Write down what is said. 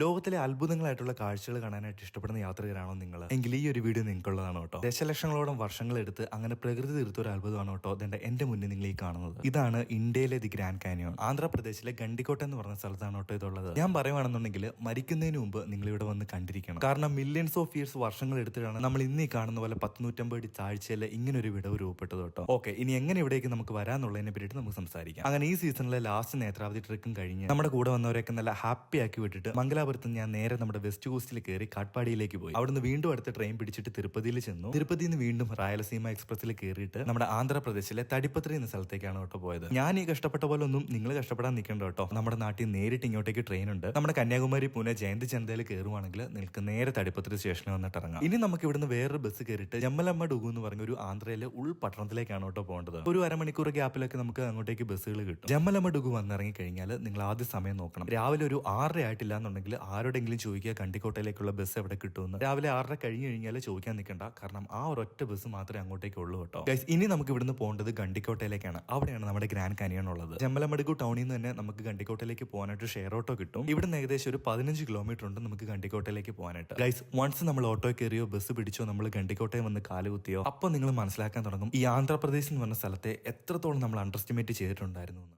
ലോകത്തിലെ അത്ഭുതങ്ങളായിട്ടുള്ള കാഴ്ചകൾ കാണാനായിട്ട് ഇഷ്ടപ്പെടുന്ന യാത്രികരാണോ നിങ്ങൾ? എങ്കിൽ ഈ ഒരു വീഡിയോ നിങ്ങൾക്കുള്ളതാണ് കേട്ടോ. ദശലക്ഷങ്ങളോളം വർഷങ്ങളെടുത്ത് അങ്ങനെ പ്രകൃതി തീർത്ത ഒരു അത്ഭുതമാണ് കേട്ടോ എന്റെ മുന്നിൽ നിങ്ങൾ ഈ കാണുന്നത്. ഇതാണ് ഇന്ത്യയിലെ ദി ഗ്രാൻഡ് കാനിയോൺ. ആന്ധ്രാപ്രദേശിലെ ഗണ്ടിക്കോട്ട എന്ന് പറഞ്ഞ സ്ഥലത്താണ് കേട്ടോ ഇതുള്ളത്. ഞാൻ പറയുവാണെന്നുണ്ടെങ്കിൽ മരിക്കുന്നതിന് മുമ്പ് നിങ്ങൾ ഇവിടെ വന്ന് കണ്ടിരിക്കണം. കാരണം മില്യൺസ് ഓഫ് ഇയേഴ്സ് വർഷങ്ങൾ എടുത്തിട്ടാണ് നമ്മൾ ഇന്ന് ഈ കാണുന്ന പോലെ 150 അടി താഴ്ചയിൽ ഇങ്ങനെ ഒരു വിടവ് രൂപപ്പെട്ടത് കേട്ടോ. ഓക്കെ, ഇനി എങ്ങനെ ഇവിടേക്ക് നമുക്ക് വരാന്നുള്ളതിനെ പറ്റിയിട്ട് നമുക്ക് സംസാരിക്കാം. അങ്ങനെ ഈ സീസണിലെ ലാസ്റ്റ് നേത്രാവതി ട്രിക്കും കഴിഞ്ഞ് നമ്മുടെ കൂടെ വന്നവരെയൊക്കെ നല്ല ഹാപ്പി ആക്കി വിട്ടിട്ട് മംഗലാപുരത്ത് ഞാൻ നേരെ നമ്മുടെ വെസ്റ്റ് കോസ്റ്റിൽ കയറി കാട്ട്പാടിയിലേക്ക് പോയി. അവിടുന്ന് വീണ്ടും അടുത്ത ട്രെയിൻ പിടിച്ചിട്ട് തിരുപ്പതിയിൽ ചെന്നു. തിരുപ്പതിയിൽ നിന്ന് വീണ്ടും റായലസീമ എക്സ്പ്രസിൽ കയറിയിട്ട് നമ്മുടെ ആന്ധ്രാപ്രദേശിലെ തടിപ്പത്രി എന്ന സ്ഥലത്തേക്കാണ് കേട്ടോ പോയത്. ഞാൻ ഈ കഷ്ടപ്പെട്ട പോലെ ഒന്നും നിങ്ങൾ കഷ്ടപ്പെടാൻ നിൽക്കണ്ട കേട്ടോ. നമ്മുടെ നാട്ടിൽ നേരിട്ട് ഇങ്ങോട്ടേക്ക് ട്രെയിൻ ഉണ്ട്. നമ്മുടെ കന്യാകുമാരി പൂനെ ജയന്തി ചന്തയിൽ കയറുവാണെങ്കിൽ നിങ്ങൾക്ക് നേരെ തടിപ്പത്രി സ്റ്റേഷനിൽ വന്നിട്ട് ഇറങ്ങാം. ഇനി നമുക്ക് ഇവിടുന്ന് വേറൊരു ബസ് കയറിയിട്ട് ജമ്മലമ്മ ഡുഗു എന്ന് പറഞ്ഞ ഒരു ആന്ധ്രയിലെ ഉൾപട്ടണത്തിലേക്കാണ് കേട്ടോ പോകേണ്ടത്. ഒരു അരമണിക്കൂർ ഗ്യാപ്പിലൊക്കെ നമുക്ക് അങ്ങോട്ടേക്ക് ബസ്സുകൾ കിട്ടും. ജമ്മലമ്മ ഡുഗു വന്നിറങ്ങി കഴിഞ്ഞാൽ നിങ്ങൾ ആദ്യ സമയം നോക്കണം. രാവിലെ ഒരു 6:30 ആയിട്ടില്ല എന്നുണ്ടെങ്കിൽ ആരോടെങ്കിലും ചോദിക്കുക ഗണ്ടിക്കോട്ടയിലേക്കുള്ള ബസ് എവിടെ കിട്ടുമെന്ന്. രാവിലെ 6:30 കഴിഞ്ഞ് കഴിഞ്ഞാൽ ചോദിക്കാൻ നിൽക്കണ്ട. കാരണം ആ ഒരൊറ്റ ബസ് മാത്രമേ അങ്ങോട്ടേക്ക് ഉള്ളൂ കേട്ടോ. ഗൈസ്, ഇനി നമുക്ക് ഇവിടുന്ന് പോകേണ്ടത് ഗണ്ടിക്കോട്ടയിലേക്കാണ്. അവിടെയാണ് നമ്മുടെ ഗ്രാൻഡ് കാനിയോൺ ഉള്ളത്. ജമ്മലമടുഗു ടൗണിൽ നിന്ന് തന്നെ നമുക്ക് ഗണ്ടിക്കോട്ടയിലേക്ക് പോകാനായിട്ട് ഷെയർ ഓട്ടോ കിട്ടും. ഇവിടുന്ന് ഏകദേശം ഒരു 15 കിലോമീറ്റർ ഉണ്ട് നമുക്ക് ഗണ്ടിക്കോട്ടയിലേക്ക് പോകാനായിട്ട്. ഗൈസ്, വൺസ് നമ്മൾ ഓട്ടോ കയറിയോ ബസ് പിടിച്ചോ നമ്മൾ ഗണ്ടിക്കോട്ടയിൽ വന്ന് കാലുകുത്തിയോ അപ്പോൾ നിങ്ങൾ മനസ്സിലാക്കാൻ തുടങ്ങും ഈ ആന്ധ്രാപ്രദേശ് എന്ന് പറഞ്ഞ സ്ഥലത്തെ എത്രത്തോളം നമ്മൾ അണ്ടർ എസ്റ്റിമേറ്റ് ചെയ്തിട്ടുണ്ടായിരുന്നു എന്ന്.